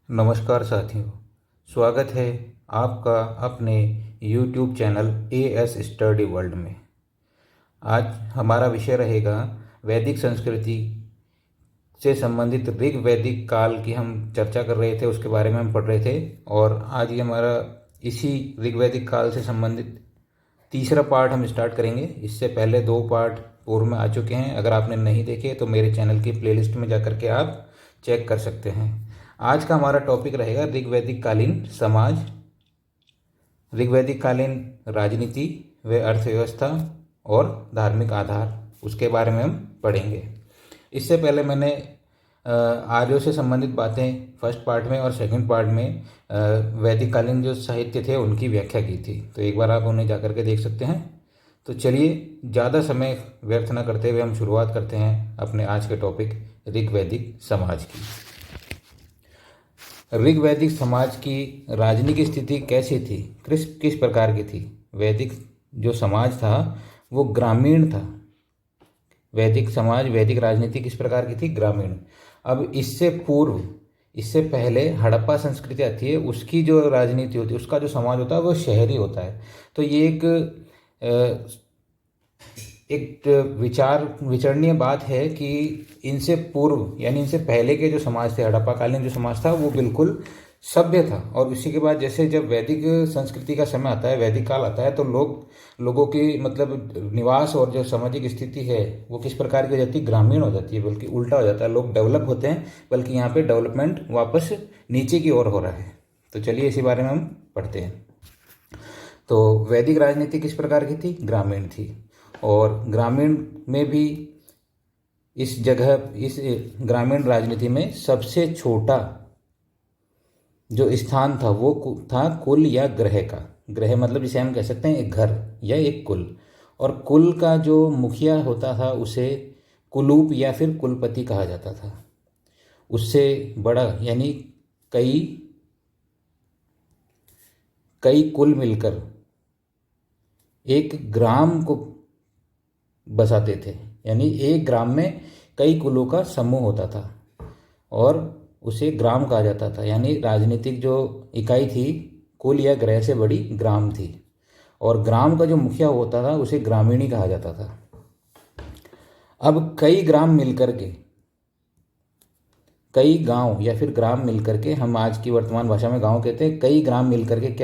नमस्कार साथियों, स्वागत है आपका अपने YouTube channel as study world में। आज हमारा विषय रहेगा वैदिक संस्कृति से संबंधित ऋग वैदिक काल की हम चर्चा कर रहे थे, उसके बारे में हम पढ़ रहे थे। और आज ये हमारा इसी ऋग वैदिक काल से संबंधित तीसरा पार्ट हम स्टार्ट करेंगे। इससे पहले दो पार्ट पूर्व में आ चुके हैं। अगर आपने नहीं देखे तो मेरे चैनल की प्लेलिस्ट में जाकर के आप चेक कर सकते हैं। आज का हमारा टॉपिक रहेगा ऋग वैदिक कालीन समाज, ऋग वैदिक कालीन राजनीति व अर्थव्यवस्था और धार्मिक आधार, उसके बारे में हम पढ़ेंगे। इससे पहले मैंने आर्यों से संबंधित बातें फर्स्ट पार्ट में और सेकंड पार्ट में वैदिक कालीन जो साहित्य थे उनकी व्याख्या की थी, तो एक बार आप उन्हें जाकर के देख सकते हैं। तो चलिए ज़्यादा समय व्यर्थ न करते हुए हम शुरुआत करते हैं अपने आज के टॉपिक ऋग वैदिक समाज की। ऋग वैदिक समाज की राजनीतिक स्थिति कैसी थी, किस प्रकार की थी? वैदिक जो समाज था वो ग्रामीण था। वैदिक समाज, वैदिक राजनीति किस प्रकार की थी? ग्रामीण। अब इससे पूर्व, इससे पहले हड़प्पा संस्कृति आती है, उसकी जो राजनीति होती है, उसका जो समाज होता है वो शहरी होता है। तो ये एक विचारणीय बात है कि इनसे पूर्व यानी इनसे पहले के जो समाज थे, हड़प्पा कालीन जो समाज था वो बिल्कुल सभ्य था। और उसी के बाद जैसे जब वैदिक संस्कृति का समय आता है, वैदिक काल आता है, तो लोगों की मतलब निवास और जो सामाजिक स्थिति है वो किस प्रकार की हो जाती है? ग्रामीण हो जाती है, बल्कि उल्टा हो जाता है। लोग डेवलप होते हैं, बल्कि यहाँ पे डेवलपमेंट वापस नीचे की ओर हो रहा है। तो चलिए इसी बारे में हम पढ़ते हैं। तो वैदिक राजनीति किस प्रकार की थी? ग्रामीण थी। और ग्रामीण में भी इस ग्रामीण राजनीति में सबसे छोटा जो स्थान था वो था कुल या ग्रह का। ग्रह मतलब जिसे हम कह सकते हैं एक घर या एक कुल। और कुल का जो मुखिया होता था उसे कुलूप या फिर कुलपति कहा जाता था। उससे बड़ा यानी कई कई कुल मिलकर एक ग्राम को बसाते थे, यानी एक ग्राम में कई कुलों का समूह होता था और उसे ग्राम कहा जाता था। यानी राजनीतिक जो इकाई थी कुल या ग्रह से बड़ी ग्राम थी। और ग्राम का जो मुखिया होता था उसे ग्रामीणी कहा जाता था। अब कई ग्राम मिलकर के, कई गांव या फिर ग्राम मिलकर के, हम आज की वर्तमान भाषा में गांव कहते हैं, कई ग्राम मिलकर के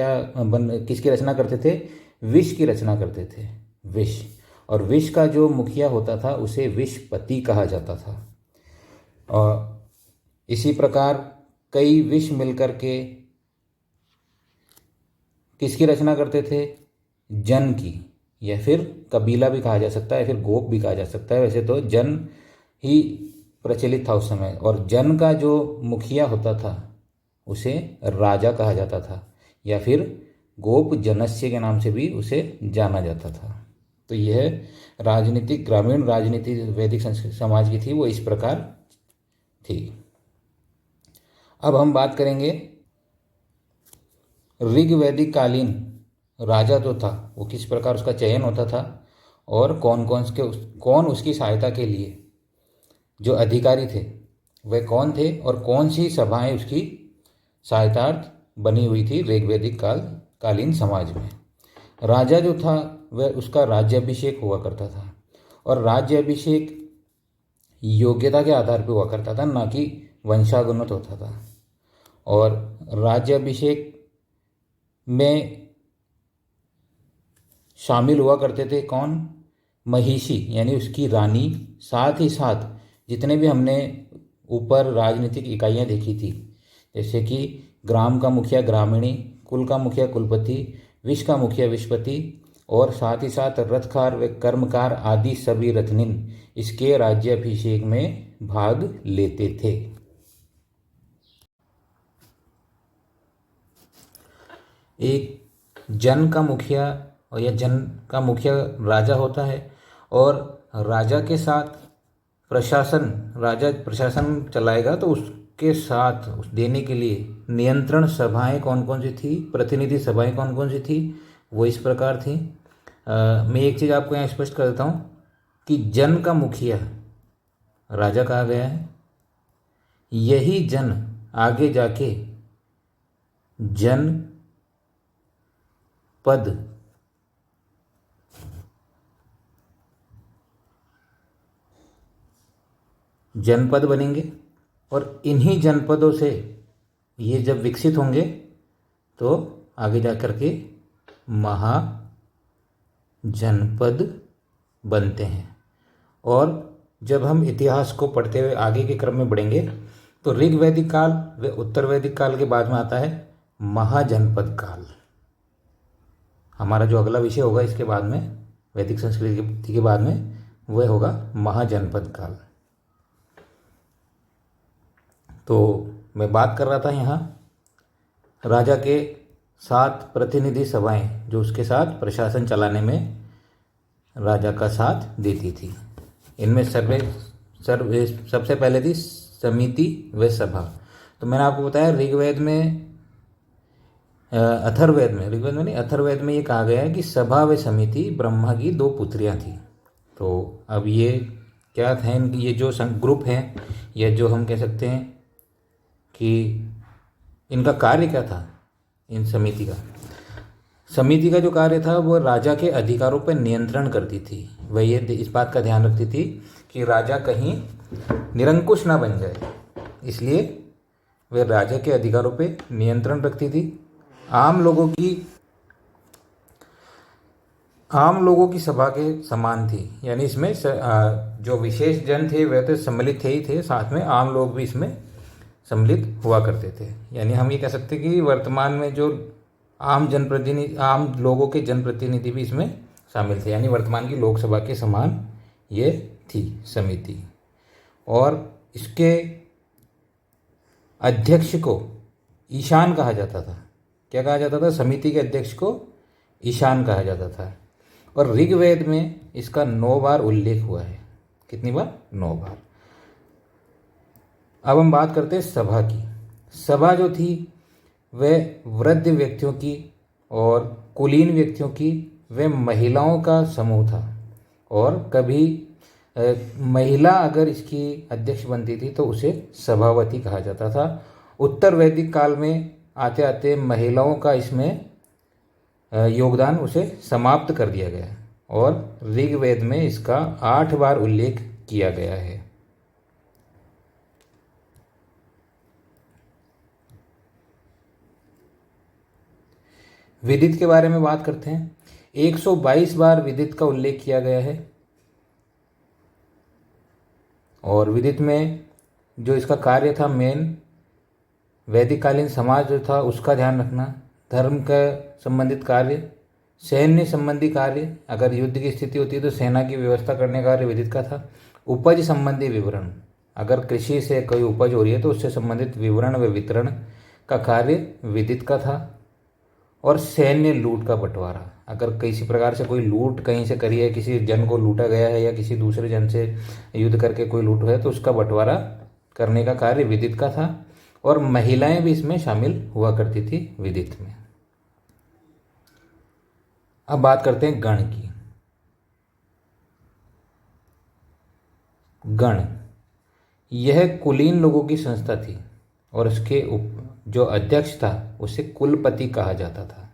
किसकी रचना करते थे? विष की रचना करते थे, विष। और विष का जो मुखिया होता था उसे विषपति कहा जाता था। और इसी प्रकार कई विष मिलकर के किसकी रचना करते थे? जन की, या फिर कबीला भी कहा जा सकता है, या फिर गोप भी कहा जा सकता है। वैसे तो जन ही प्रचलित था उस समय। और जन का जो मुखिया होता था उसे राजा कहा जाता था, या फिर गोप जनस्य के नाम से भी उसे जाना जाता था। तो यह राजनीतिक, ग्रामीण राजनीति वैदिक समाज की थी, वो इस प्रकार थी। अब हम बात करेंगे ऋग वैदिक कालीन राजा जो था वो किस प्रकार उसका चयन होता था और कौन उसकी सहायता के लिए जो अधिकारी थे वे कौन थे, और कौन सी सभाएं उसकी सहायतार्थ बनी हुई थी ऋग वैदिक कालीन समाज में। राजा जो था वह, उसका राज्याभिषेक हुआ करता था। और राज्याभिषेक योग्यता के आधार पर हुआ करता था, ना कि वंशागुणत होता था। और राज्याभिषेक में शामिल हुआ करते थे कौन? महिषी यानी उसकी रानी, साथ ही साथ जितने भी हमने ऊपर राजनीतिक इकाइयाँ देखी थी, जैसे कि ग्राम का मुखिया ग्रामीणी, कुल का मुखिया कुलपति, विष का मुखिया विषपति, और साथ ही साथ रथकार व कर्मकार आदि सभी रथनिन इसके राज्याभिषेक में भाग लेते थे। एक जन का मुखिया और या जन का मुखिया राजा होता है, और राजा के साथ प्रशासन, राजा प्रशासन चलाएगा तो उसके साथ देने के लिए नियंत्रण सभाएं कौन कौन सी थी, प्रतिनिधि सभाएं कौन कौन सी थी, वो इस प्रकार थी। मैं एक चीज़ आपको यहाँ स्पष्ट कर देता हूँ कि जन का मुखिया राजा कहा गया है। यही जन आगे जाके जनपद जनपद बनेंगे और इन्हीं जनपदों से ये जब विकसित होंगे तो आगे जा कर के महाजनपद बनते हैं। और जब हम इतिहास को पढ़ते हुए आगे के क्रम में बढ़ेंगे तो ऋग वैदिक काल व उत्तर वैदिक काल के बाद में आता है महाजनपद काल। हमारा जो अगला विषय होगा इसके बाद में, वैदिक संस्कृति के बाद में, वह होगा महाजनपद काल। तो मैं बात कर रहा था यहाँ राजा के 7 प्रतिनिधि सभाएं जो उसके साथ प्रशासन चलाने में राजा का साथ देती थी। इनमें सबसे पहले थी समिति व सभा। तो मैंने आपको बताया ऋग्वेद में, अथर्ववेद में, ऋग्वेद में नहीं, अथर्ववेद में ये कहा गया है कि सभा व समिति ब्रह्मा की 2 पुत्रियां थी। तो अब ये क्या था, ये जो ग्रुप हैं या जो हम कह सकते हैं कि इनका कार्य क्या था, इन समिति का जो कार्य था वो राजा के अधिकारों पर नियंत्रण करती थी। वह ये इस बात का ध्यान रखती थी कि राजा कहीं निरंकुश ना बन जाए, इसलिए वे राजा के अधिकारों पे नियंत्रण रखती थी। आम लोगों की सभा के समान थी, यानी इसमें जो विशेष जन थे वे तो सम्मिलित थे ही थे, साथ में आम लोग भी इसमें सम्मिलित हुआ करते थे। यानी हम ये कह सकते हैं कि वर्तमान में जो आम लोगों के जनप्रतिनिधि भी इसमें शामिल थे, यानी वर्तमान की लोकसभा के समान ये थी समिति। और इसके अध्यक्ष को ईशान कहा जाता था। क्या कहा जाता था? समिति के अध्यक्ष को ईशान कहा जाता था। और ऋग्वेद में इसका 9 बार उल्लेख हुआ है। कितनी बार? 9 बार। अब हम बात करते हैं सभा की। सभा जो थी वह वृद्ध व्यक्तियों की और कुलीन व्यक्तियों की व महिलाओं का समूह था। और कभी महिला अगर इसकी अध्यक्ष बनती थी तो उसे सभावती कहा जाता था। उत्तर वैदिक काल में आते आते महिलाओं का इसमें योगदान उसे समाप्त कर दिया गया और ऋग्वेद में इसका 8 बार उल्लेख किया गया है। विदित के बारे में बात करते हैं। 122 बार विदित का उल्लेख किया गया है। और विदित में जो इसका कार्य था, मेन वैदिक कालीन समाज जो था उसका ध्यान रखना, धर्म का संबंधित कार्य, सैन्य संबंधी कार्य, अगर युद्ध की स्थिति होती है तो सेना की व्यवस्था करने का कार्य विदित का था। उपज संबंधी विवरण, अगर कृषि से कोई उपज हो रही है तो उससे संबंधित विवरण व वितरण का कार्य विदित का था। और सैन्य लूट का बंटवारा, अगर किसी प्रकार से कोई लूट कहीं से करी है, किसी जन को लूटा गया है या किसी दूसरे जन से युद्ध करके कोई लूट है तो उसका बंटवारा करने का कार्य विदित का था। और महिलाएं भी इसमें शामिल हुआ करती थी विदित में। अब बात करते हैं गण की। गण यह कुलीन लोगों की संस्था थी और इसके जो अध्यक्ष था उसे कुलपति कहा जाता था।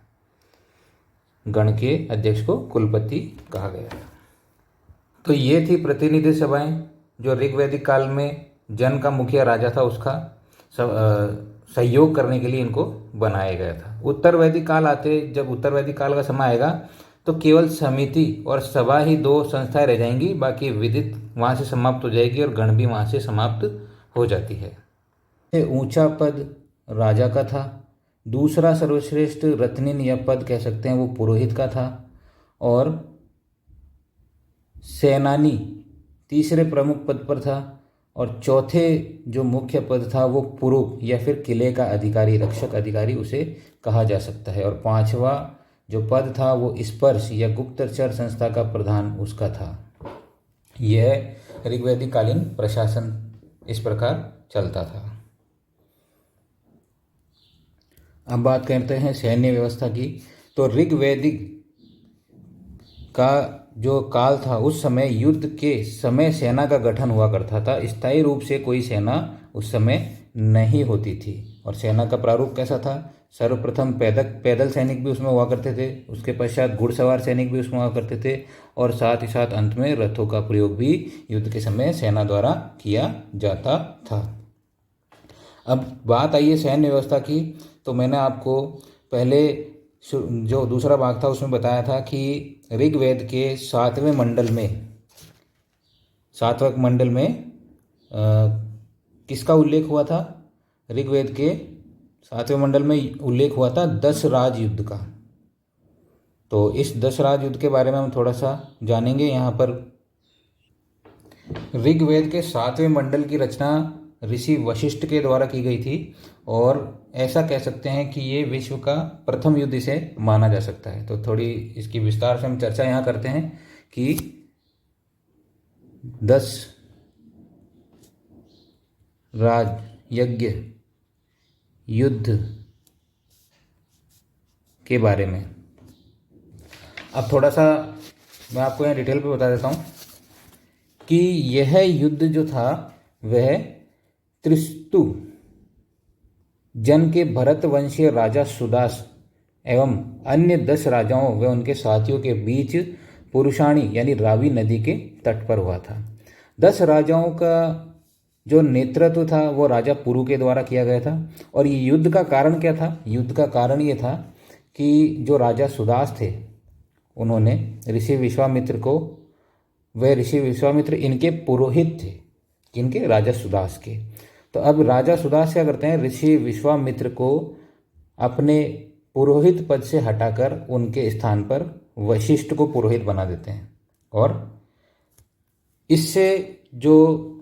गण के अध्यक्ष को कुलपति कहा गया था। तो ये थी प्रतिनिधि सभाएं जो ऋग्वैदिक काल में जन का मुखिया राजा था उसका सहयोग करने के लिए इनको बनाया गया था। उत्तर वैदिक काल जब उत्तर वैदिक काल का समय आएगा तो केवल समिति और सभा ही 2 संस्थाएं रह जाएंगी, बाकी विदित वहाँ से समाप्त हो जाएगी और गण भी वहाँ से समाप्त हो जाती है। ऊंचा पद राजा का था। दूसरा सर्वश्रेष्ठ रत्निन या पद कह सकते हैं वो पुरोहित का था। और सेनानी तीसरे प्रमुख पद पर था। और चौथे जो मुख्य पद था वो पुरुष या फिर किले का अधिकारी, रक्षक अधिकारी उसे कहा जा सकता है। और 5वां जो पद था वो स्पर्श या गुप्तचर संस्था का प्रधान उसका था। यह ऋग्वैदिक कालीन प्रशासन इस प्रकार चलता था। अब बात करते हैं सैन्य व्यवस्था की। तो ऋग्वैदिक का जो काल था उस समय युद्ध के समय सेना का गठन हुआ करता था। स्थायी रूप से कोई सेना उस समय नहीं होती थी। और सेना का प्रारूप कैसा था? सर्वप्रथम पैदल सैनिक भी उसमें हुआ करते थे, उसके पश्चात घुड़सवार सैनिक भी उसमें हुआ करते थे, और साथ ही साथ अंत में रथों का प्रयोग भी युद्ध के समय सेना द्वारा किया जाता था। अब बात आई है सैन्य व्यवस्था की। तो मैंने आपको पहले जो दूसरा भाग था उसमें बताया था कि ऋग्वेद के 7वें मंडल में किसका उल्लेख हुआ था? ऋग्वेद के 7वें मंडल में उल्लेख हुआ था 10 राज युद्ध का। तो इस 10 राज युद्ध के बारे में हम थोड़ा सा जानेंगे। यहाँ पर ऋग्वेद के 7वें मंडल की रचना ऋषि वशिष्ठ के द्वारा की गई थी, और ऐसा कह सकते हैं कि ये विश्व का प्रथम युद्ध इसे माना जा सकता है। तो थोड़ी इसकी विस्तार से हम चर्चा यहाँ करते हैं कि 10 राज यज्ञ युद्ध के बारे में। अब थोड़ा सा मैं आपको यहाँ डिटेल पे बता देता हूँ कि यह युद्ध जो था वह त्रिस्तु जन के भरत वंशीय राजा सुदास एवं अन्य 10 राजाओं व उनके साथियों के बीच पुरुषाणी यानी रावी नदी के तट पर हुआ था। 10 राजाओं का जो नेतृत्व था वो राजा पुरु के द्वारा किया गया था। और ये युद्ध का कारण क्या था? युद्ध का कारण ये था कि जो राजा सुदास थे उन्होंने ऋषि विश्वामित्र इनके पुरोहित थे। किनके? राजा सुदास के। तो अब राजा सुदास क्या करते हैं? ऋषि विश्वामित्र को अपने पुरोहित पद से हटाकर उनके स्थान पर वशिष्ठ को पुरोहित बना देते हैं, और इससे जो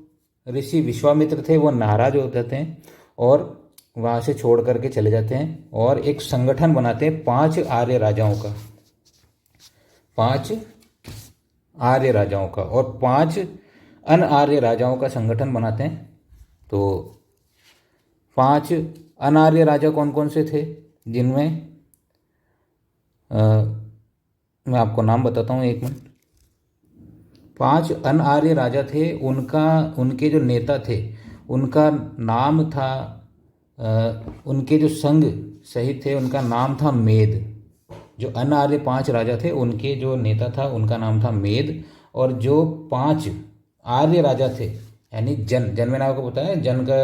ऋषि विश्वामित्र थे वो नाराज हो जाते हैं और वहाँ से छोड़ करके चले जाते हैं, और एक संगठन बनाते हैं 5 आर्य राजाओं का, 5 आर्य राजाओं का, और 5 अनार्य राजाओं का संगठन बनाते हैं। तो 5 अनार्य राजा कौन कौन से थे? जिनमें मैं आपको नाम बताता हूँ, 1 मिनट। 5 अनार्य राजा थे, उनके जो नेता थे उनका नाम था, उनके जो संग सहित थे उनका नाम था मेद। जो अनार्य 5 राजा थे उनके जो नेता था उनका नाम था मेद, और जो 5 आर्य राजा थे यानी जन मैंने आपको बताया जन का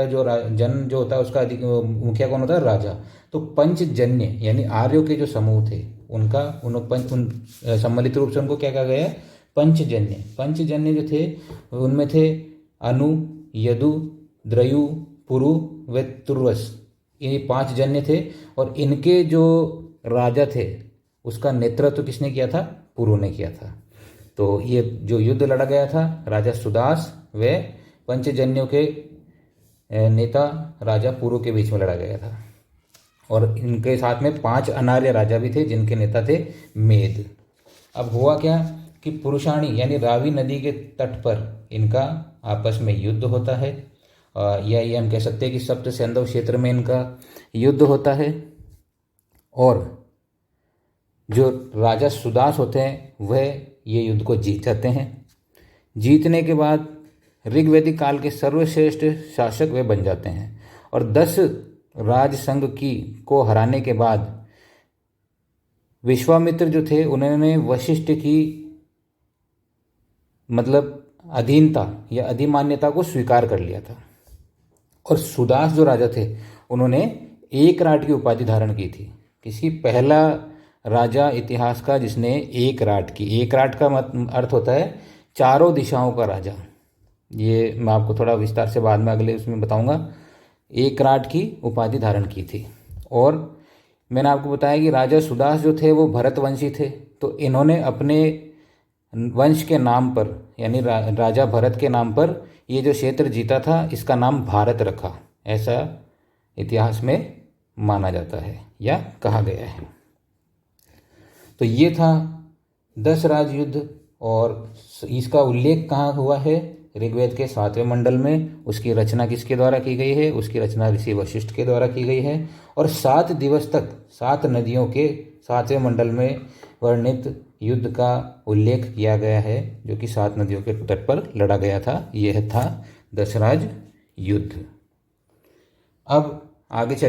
जन जो होता है उसका मुखिया कौन होता है? राजा। तो पंचजन्य यानी आर्यों के जो समूह थे उनका सम्मिलित रूप से उनको क्या कहा गया है? पंचजन्य जो थे उनमें थे अनु, यदु, द्रयु, पुरु व तुर्वस। ये 5 जन्य थे, और इनके जो राजा थे उसका नेतृत्व किसने किया था? पुरु ने किया था। तो ये जो युद्ध लड़ा गया था राजा सुदास व पंचजन्यों के नेता राजा पुरु के बीच में लड़ा गया था, और इनके साथ में 5 अनार्य राजा भी थे जिनके नेता थे मेद। अब हुआ क्या कि पुरुषाणी यानी रावी नदी के तट पर इनका आपस में युद्ध होता है, या ये हम कह सकते हैं कि सप्त सिंधु क्षेत्र में इनका युद्ध होता है। और जो राजा सुदास होते हैं वह ये युद्ध को जीत जाते हैं। जीतने के बाद ऋग्वैदिक काल के सर्वश्रेष्ठ शासक वे बन जाते हैं, और 10 राज संघ को हराने के बाद विश्वामित्र जो थे उन्होंने वशिष्ठ की अधीनता या अधिमान्यता को स्वीकार कर लिया था। और सुदास जो राजा थे उन्होंने एकराट की उपाधि धारण की थी। किसी पहला राजा इतिहास का जिसने एकराट की, एकराट का अर्थ होता है चारों दिशाओं का राजा। ये मैं आपको थोड़ा विस्तार से बाद में अगले उसमें बताऊंगा। एकराट की उपाधि धारण की थी। और मैंने आपको बताया कि राजा सुदास जो थे वो भरतवंशी थे, तो इन्होंने अपने वंश के नाम पर यानी राजा भरत के नाम पर ये जो क्षेत्र जीता था इसका नाम भारत रखा, ऐसा इतिहास में माना जाता है या कहा गया है। तो ये था 10 राज युद्ध, और इसका उल्लेख कहाँ हुआ है? ऋग्वेद के 7वें मंडल में। उसकी रचना किसके द्वारा की गई है? उसकी रचना ऋषि वशिष्ठ के द्वारा की गई है। और 7 दिवस तक 7 नदियों के 7वें मंडल में वर्णित युद्ध का उल्लेख किया गया है, जो कि 7 नदियों के तट पर लड़ा गया था। यह था 10 राज युद्ध। अब आगे चल,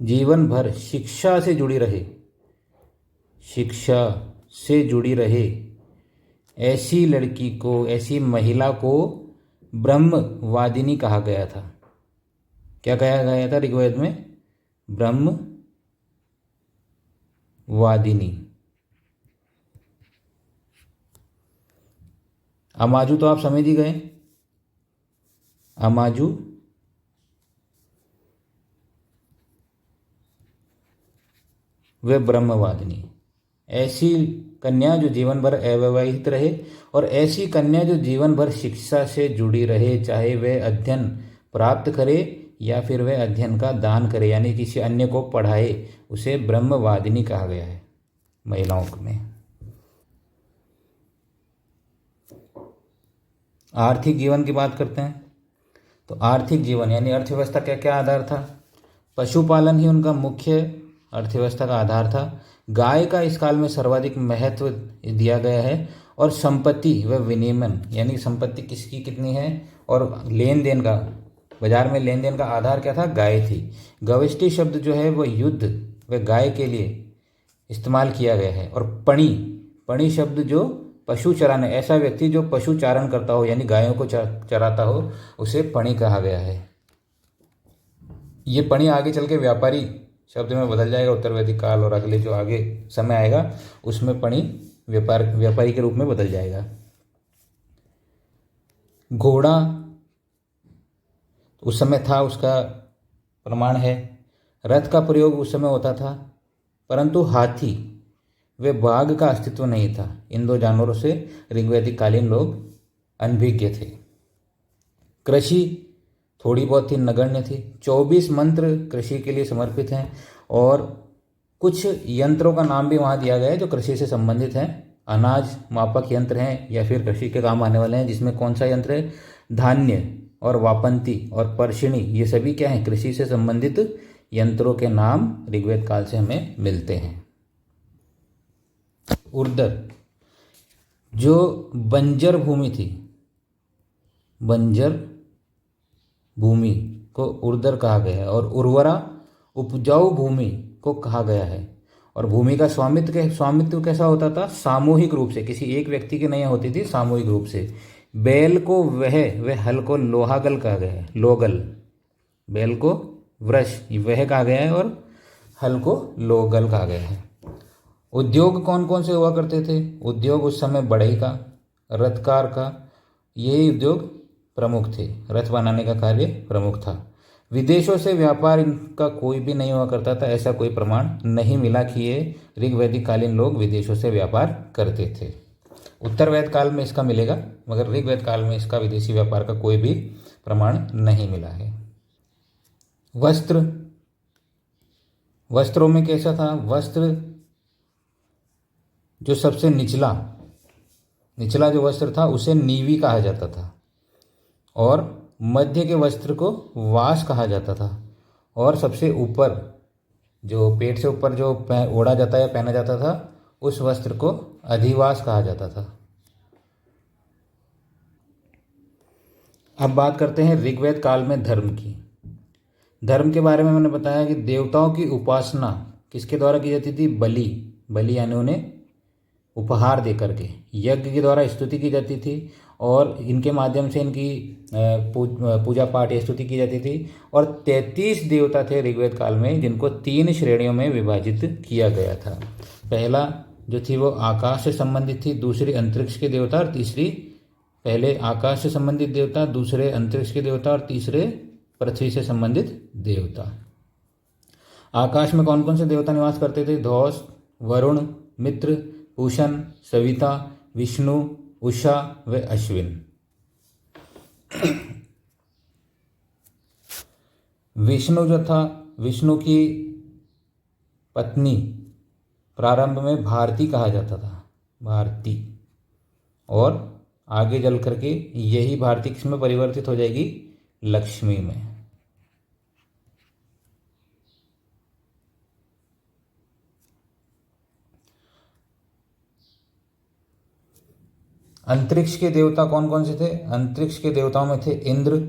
जीवन भर शिक्षा से जुड़ी रहे, शिक्षा से जुड़ी रहे ऐसी लड़की को, ऐसी महिला को ब्रह्मवादिनी कहा गया था। क्या कहा गया था ऋग्वेद में? ब्रह्मवादिनी। अमाजु तो आप समझ ही गए, अमाजु वे ब्रह्मवादिनी, ऐसी कन्या जो जीवन भर अविवाहित रहे और ऐसी कन्या जो जीवन भर शिक्षा से जुड़ी रहे, चाहे वह अध्ययन प्राप्त करे या फिर वह अध्ययन का दान करे, यानी किसी अन्य को पढ़ाए, उसे ब्रह्मवादिनी कहा गया है महिलाओं में। आर्थिक जीवन की बात करते हैं तो आर्थिक जीवन यानी अर्थव्यवस्था का क्या आधार था? पशुपालन ही उनका मुख्य अर्थव्यवस्था का आधार था। गाय का इस काल में सर्वाधिक महत्व दिया गया है और संपत्ति व विनिमय यानी संपत्ति किसकी कितनी है और लेन देन का, बाजार में लेन देन का आधार क्या था? गाय थी। गविष्टि शब्द जो है वो युद्ध व गाय के लिए इस्तेमाल किया गया है। और पणी, पणी शब्द जो पशु चराने, ऐसा व्यक्ति जो पशु चारण करता हो यानी गायों को चराता हो, उसे पणी कहा गया है। ये पणी आगे चल के व्यापारी शब्द में बदल जाएगा उत्तर वैदिक काल, और अगले जो आगे समय आएगा उसमें पणी व्यापारी के रूप में बदल जाएगा। घोड़ा उस समय था, उसका प्रमाण है। रथ का प्रयोग उस समय होता था, परंतु हाथी वे बाघ का अस्तित्व नहीं था। इन दो जानवरों से ऋग्वैदिक कालीन लोग अनभिज्ञ थे। कृषि थोड़ी बहुत ही नगण्य थी। 24 मंत्र कृषि के लिए समर्पित हैं और कुछ यंत्रों का नाम भी वहाँ दिया गया है जो कृषि से संबंधित हैं। अनाज मापक यंत्र हैं या फिर कृषि के काम आने वाले हैं, जिसमें कौन सा यंत्र है? धान्य और वापंती और पर्शिणी, ये सभी क्या हैं? कृषि से संबंधित यंत्रों के नाम ऋग्वेद काल से हमें मिलते हैं। उर्दर, जो बंजर भूमि थी, बंजर भूमि को उर्दर कहा गया है। और उर्वरा उपजाऊ भूमि को कहा गया है। और भूमि का स्वामित्व कैसा होता था? सामूहिक रूप से, किसी एक व्यक्ति की नहीं होती थी, सामूहिक रूप से। बैल को वह हल को लोहागल कहा गया है, लोगल। बैल को वृष वह कहा गया है और हल को लोगल कहा गया है। उद्योग कौन कौन से हुआ करते थे? उद्योग उस समय बढ़ई का, रथकार का, यही उद्योग प्रमुख थे। रथ बनाने का कार्य प्रमुख था। विदेशों से व्यापार इनका कोई भी नहीं हुआ करता था। ऐसा कोई प्रमाण नहीं मिला कि ये ऋग्वैदिक कालीन लोग विदेशों से व्यापार करते थे। उत्तर वैद काल में इसका मिलेगा, मगर ऋग्वैद काल में इसका विदेशी व्यापार का कोई भी प्रमाण नहीं मिला है। वस्त्रों में कैसा था? वस्त्र जो सबसे निचला जो वस्त्र था उसे नीवी कहा जाता था, और मध्य के वस्त्र को वास कहा जाता था, और सबसे ऊपर जो पेट से ऊपर जो ओढ़ा जाता या पहना जाता था उस वस्त्र को अधिवास कहा जाता था। अब बात करते हैं ऋग्वेद काल में धर्म की। धर्म के बारे में मैंने बताया कि देवताओं की उपासना किसके द्वारा की जाती थी? बलि यानी उन्हें उपहार दे करके, यज्ञ के द्वारा स्तुति की जाती थी, और इनके माध्यम से इनकी पूजा पाठ या स्तुति की जाती थी। और 33 देवता थे ऋग्वेद काल में, जिनको 3 श्रेणियों में विभाजित किया गया था। पहला जो थी वो आकाश से संबंधित थी, दूसरी अंतरिक्ष के देवता, और तीसरी, पहले आकाश से संबंधित देवता, दूसरे अंतरिक्ष के देवता, और तीसरे पृथ्वी से संबंधित देवता। आकाश में कौन कौन से देवता निवास करते थे? धौस, वरुण, मित्र, पूषण, सविता, विष्णु, उषा व अश्विन। विष्णु जो था, विष्णु की पत्नी प्रारंभ में भारती कहा जाता था, भारती, और आगे चल करके यही भारती किसमें परिवर्तित हो जाएगी? लक्ष्मी में। अंतरिक्ष के देवता कौन कौन से थे? अंतरिक्ष के देवताओं में थे इंद्र,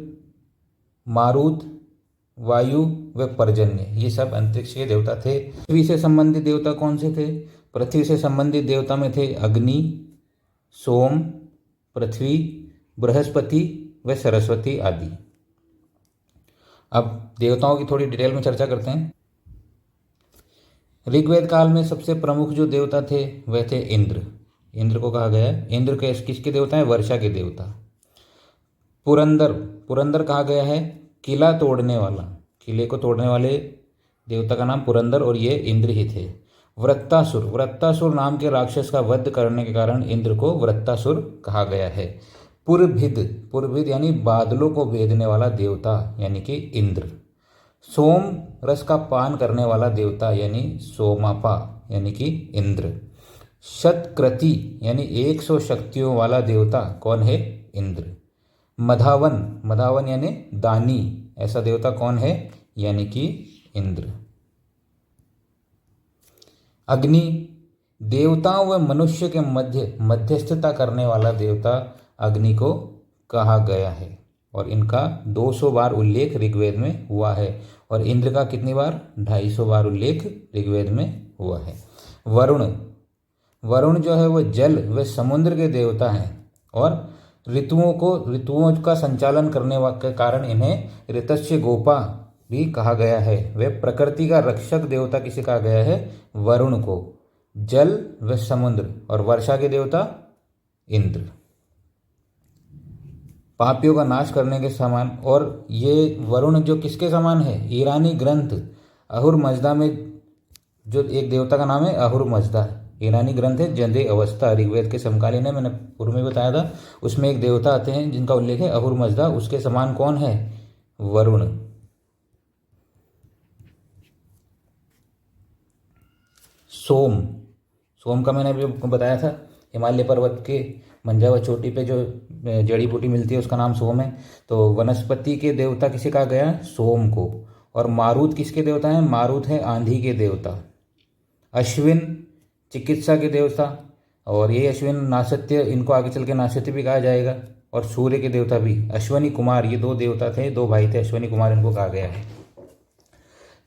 मारुत, वायु व पर्जन्य, ये सब अंतरिक्ष के देवता थे। पृथ्वी से संबंधित देवता कौन से थे? पृथ्वी से संबंधित देवता में थे अग्नि, सोम, पृथ्वी, बृहस्पति व सरस्वती आदि। अब देवताओं की थोड़ी डिटेल में चर्चा करते हैं। ऋग्वेद काल में सबसे प्रमुख जो देवता थे वह थे इंद्र। इंद्र को कहा गया है, इंद्र के किसके देवता हैं? वर्षा के देवता। पुरंदर, पुरंदर कहा गया है किला तोड़ने वाला, किले को तोड़ने वाले देवता का नाम पुरंदर, और ये इंद्र ही थे। वृत्तासुर, वृत्तासुर नाम के राक्षस का वध करने के कारण इंद्र को वृत्तासुर कहा गया है। पुरभिद, पुरभिद यानी बादलों को भेदने वाला देवता यानी कि इंद्र। सोम रस का पान करने वाला देवता यानी सोमापा यानी कि इंद्र। शतक्रति यानी 100 शक्तियों वाला देवता कौन है? इंद्र। मधावन, मधावन यानी दानी, ऐसा देवता कौन है? यानी कि इंद्र। अग्नि, देवताओं व मनुष्य के मध्य मध्यस्थता करने वाला देवता अग्नि को कहा गया है, और इनका 200 बार उल्लेख ऋग्वेद में हुआ है, और इंद्र का कितनी बार? 250 बार उल्लेख ऋग्वेद में हुआ है। वरुण, वरुण जो है वह जल व समुद्र के देवता हैं, और ऋतुओं का संचालन करने के कारण इन्हें ऋतस्य गोपा भी कहा गया है। वे प्रकृति का रक्षक देवता किसे कहा गया है? वरुण को। जल व समुद्र और वर्षा के देवता इंद्र। पापियों का नाश करने के समान, और ये वरुण जो किसके समान है? ईरानी ग्रंथ अहुर मजदा में जो एक देवता का नाम है अहुर मजदा, ईरानी ग्रंथ है जंदे अवस्था, ऋग्वेद के समकालीन है, मैंने पूर्व में बताया था। उसमें एक देवता आते हैं जिनका उल्लेख है अहुर मजदा, उसके समान कौन है? वरुण। सोम, सोम का मैंने अभी बताया था, हिमालय पर्वत के मंझावा चोटी पे जो जड़ी बूटी मिलती है उसका नाम सोम है। तो वनस्पति के देवता किसे कहा गया? सोम को। और मारुत किसके देवता हैं? मारुत है आंधी के देवता। अश्विन चिकित्सा के देवता, और ये अश्विन नासत्य, इनको आगे चल के नासत्य भी कहा जाएगा। और सूर्य के देवता भी अश्वनी कुमार, ये 2 देवता थे, 2 भाई थे, अश्वनी कुमार इनको कहा गया है।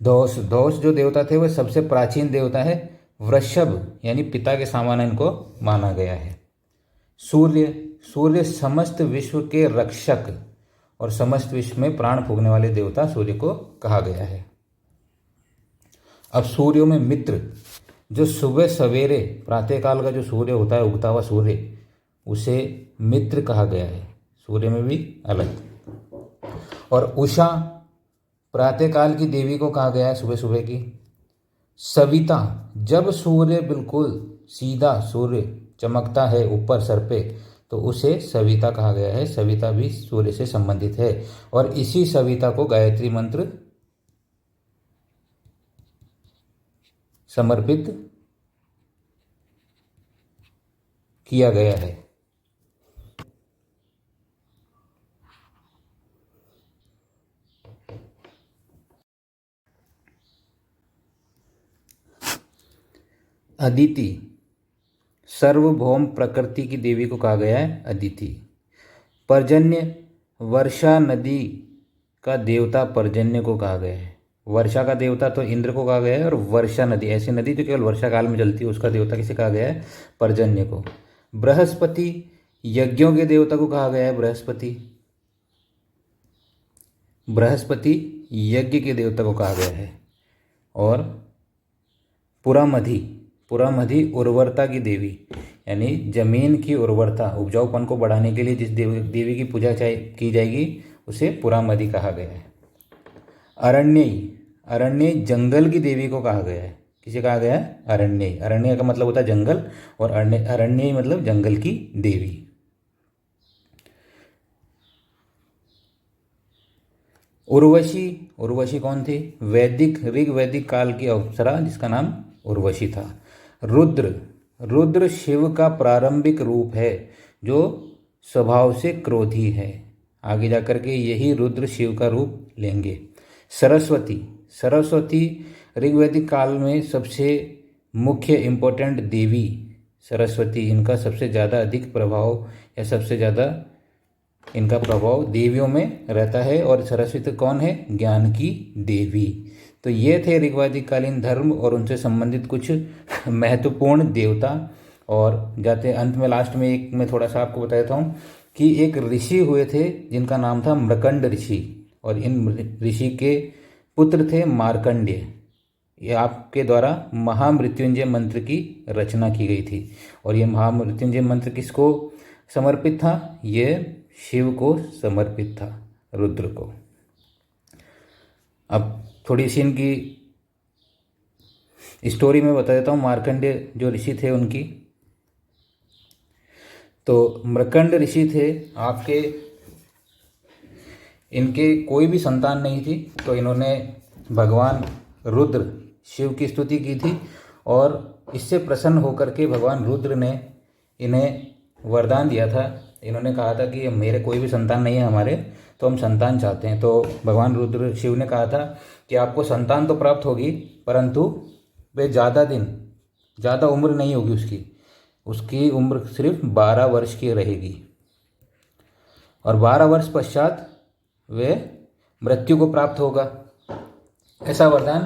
दोष, दोष जो देवता थे वह सबसे प्राचीन देवता है। वृषभ यानी पिता के समान इनको माना गया है। सूर्य, सूर्य समस्त विश्व के रक्षक और समस्त विश्व में प्राण फूंकने वाले देवता सूर्य को कहा गया है। अब सूर्यों में मित्र, जो सुबह सवेरे प्रातःकाल का जो सूर्य होता है, उगता हुआ सूर्य, उसे मित्र कहा गया है, सूर्य में भी अलग। और उषा प्रातःकाल की देवी को कहा गया है, सुबह सुबह की। सविता, जब सूर्य बिल्कुल सीधा सूर्य चमकता है ऊपर सर पे, तो उसे सविता कहा गया है, सविता भी सूर्य से संबंधित है। और इसी सविता को गायत्री मंत्र समर्पित किया गया है। अदिति, सर्वभौम प्रकृति की देवी को कहा गया है अदिति। पर्जन्य, वर्षा नदी का देवता पर्जन्य को कहा गया है। वर्षा का देवता तो इंद्र को कहा गया है, और वर्षा नदी, ऐसी नदी जो केवल वर्षा काल में जलती है, उसका देवता किसे कहा गया है? पर्जन्य को। बृहस्पति, यज्ञों के देवता को कहा गया है बृहस्पति। बृहस्पति यज्ञ के देवता को कहा गया है। और पुरामधि, पुरामधि उर्वरता की देवी, यानी जमीन की उर्वरता, उपजाऊपन को बढ़ाने के लिए जिस देवी की पूजा की जाएगी उसे पुरामधि कहा गया है। अरण्यई, अरण्यई जंगल की देवी को कहा गया है। किसे कहा गया है? अरण्यई। अरण्य का मतलब होता है जंगल, और अरण्यई मतलब जंगल की देवी। उर्वशी, उर्वशी कौन थी? ऋग्वैदिक काल की अप्सरा जिसका नाम उर्वशी था। रुद्र, रुद्र शिव का प्रारंभिक रूप है जो स्वभाव से क्रोधी है, आगे जाकर के यही रुद्र शिव का रूप लेंगे। सरस्वती, सरस्वती ऋग्वैदिक काल में सबसे मुख्य इम्पोर्टेंट देवी सरस्वती, इनका सबसे ज़्यादा अधिक प्रभाव या सबसे ज़्यादा इनका प्रभाव देवियों में रहता है। और सरस्वती कौन है? ज्ञान की देवी। तो ये थे ऋग्वैदिक कालीन धर्म और उनसे संबंधित कुछ महत्वपूर्ण देवता। और जाते अंत में लास्ट में एक मैं थोड़ा सा आपको बता देता हूँ कि एक ऋषि हुए थे जिनका नाम था मृकंड ऋषि, और इन ऋषि के पुत्र थे मार्कंडेय। ये आपके द्वारा महामृत्युंजय मंत्र की रचना की गई थी। और ये महामृत्युंजय मंत्र किसको समर्पित था? ये शिव को समर्पित था, रुद्र को। अब थोड़ी सी इनकी स्टोरी में बता देता हूँ, मार्कंडेय जो ऋषि थे उनकी। तो मृकंड ऋषि थे आपके, इनके कोई भी संतान नहीं थी, तो इन्होंने भगवान रुद्र शिव की स्तुति की थी। और इससे प्रसन्न होकर के भगवान रुद्र ने इन्हें वरदान दिया था। इन्होंने कहा था कि मेरे कोई भी संतान नहीं है हमारे, तो हम संतान चाहते हैं। तो भगवान रुद्र शिव ने कहा था कि आपको संतान तो प्राप्त होगी, परंतु वे ज़्यादा उम्र नहीं होगी उसकी उम्र सिर्फ 12 वर्ष की रहेगी। और 12 वर्ष पश्चात वे मृत्यु को प्राप्त होगा। ऐसा वरदान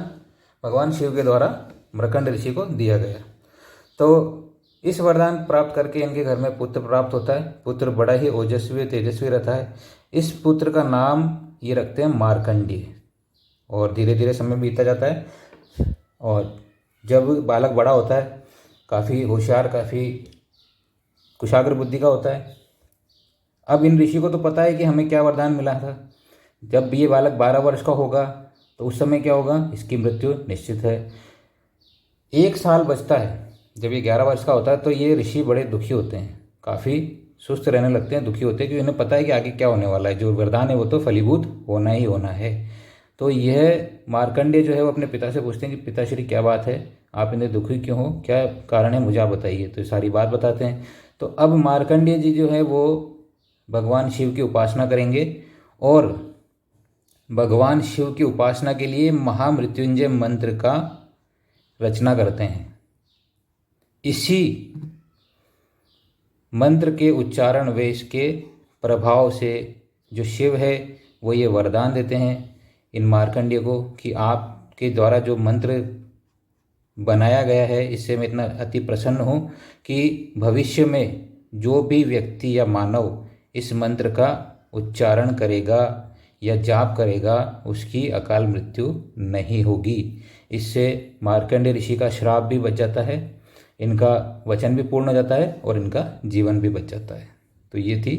भगवान शिव के द्वारा मृकंड ऋषि को दिया गया। तो इस वरदान प्राप्त करके इनके घर में पुत्र प्राप्त होता है। पुत्र बड़ा ही ओजस्वी तेजस्वी रहता है। इस पुत्र का नाम ये रखते हैं मार्कंडेय। और धीरे धीरे समय बीतता जाता है, और जब बालक बड़ा होता है, काफ़ी होशियार, काफ़ी कुशाग्र बुद्धि का होता है। अब इन ऋषि को तो पता है कि हमें क्या वरदान मिला था। जब ये बालक 12 वर्ष का होगा तो उस समय क्या होगा? इसकी मृत्यु निश्चित है। 1 साल बचता है, जब ये 11 वर्ष का होता है तो ये ऋषि बड़े दुखी होते हैं, काफ़ी सुस्त रहने लगते हैं, दुखी होते हैं, क्योंकि उन्हें पता है कि आगे क्या होने वाला है। जो वरदान है वो तो फलीभूत होना ही होना है। तो यह मार्कंडेय जो है वो अपने पिता से पूछते हैं कि पिताश्री क्या बात है, आप इन्हें दुखी क्यों हो, क्या कारण है, मुझे आप बताइए। तो सारी बात बताते हैं। तो अब मार्कंडेय जी जो है वो भगवान शिव की उपासना करेंगे, और भगवान शिव की उपासना के लिए महामृत्युंजय मंत्र का रचना करते हैं। इसी मंत्र के उच्चारण व इसके प्रभाव से जो शिव है वो ये वरदान देते हैं इन मार्कंडेय को कि आपके द्वारा जो मंत्र बनाया गया है, इससे मैं इतना अति प्रसन्न हूँ कि भविष्य में जो भी व्यक्ति या मानव इस मंत्र का उच्चारण करेगा या जाप करेगा, उसकी अकाल मृत्यु नहीं होगी। इससे मार्कंडेय ऋषि का श्राप भी बच जाता है, इनका वचन भी पूर्ण हो जाता है, और इनका जीवन भी बच जाता है। तो ये थी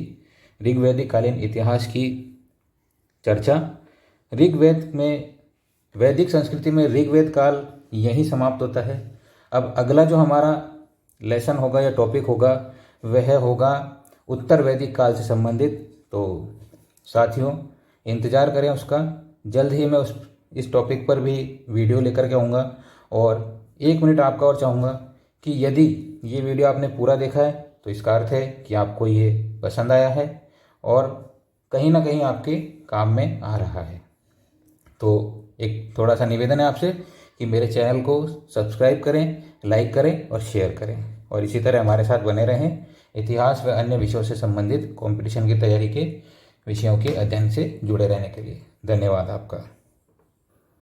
ऋग्वैदिक कालीन इतिहास की चर्चा। ऋग्वेद में, वैदिक संस्कृति में ऋग्वेद काल यही समाप्त होता है। अब अगला जो हमारा लेसन होगा या टॉपिक होगा वह होगा उत्तर वैदिक काल से संबंधित। तो साथियों इंतज़ार करें उसका। जल्द ही मैं इस टॉपिक पर भी वीडियो लेकर के आऊँगा। और 1 मिनट आपका और चाहूँगा कि यदि ये वीडियो आपने पूरा देखा है तो इसका अर्थ है कि आपको ये पसंद आया है और कहीं ना कहीं आपके काम में आ रहा है। तो एक थोड़ा सा निवेदन है आपसे कि मेरे चैनल को सब्सक्राइब करें, लाइक करें और शेयर करें, और इसी तरह हमारे साथ बने रहें इतिहास व अन्य विषयों से संबंधित कंपटीशन की तैयारी के विषयों के अध्ययन से जुड़े रहने के लिए। धन्यवाद आपका।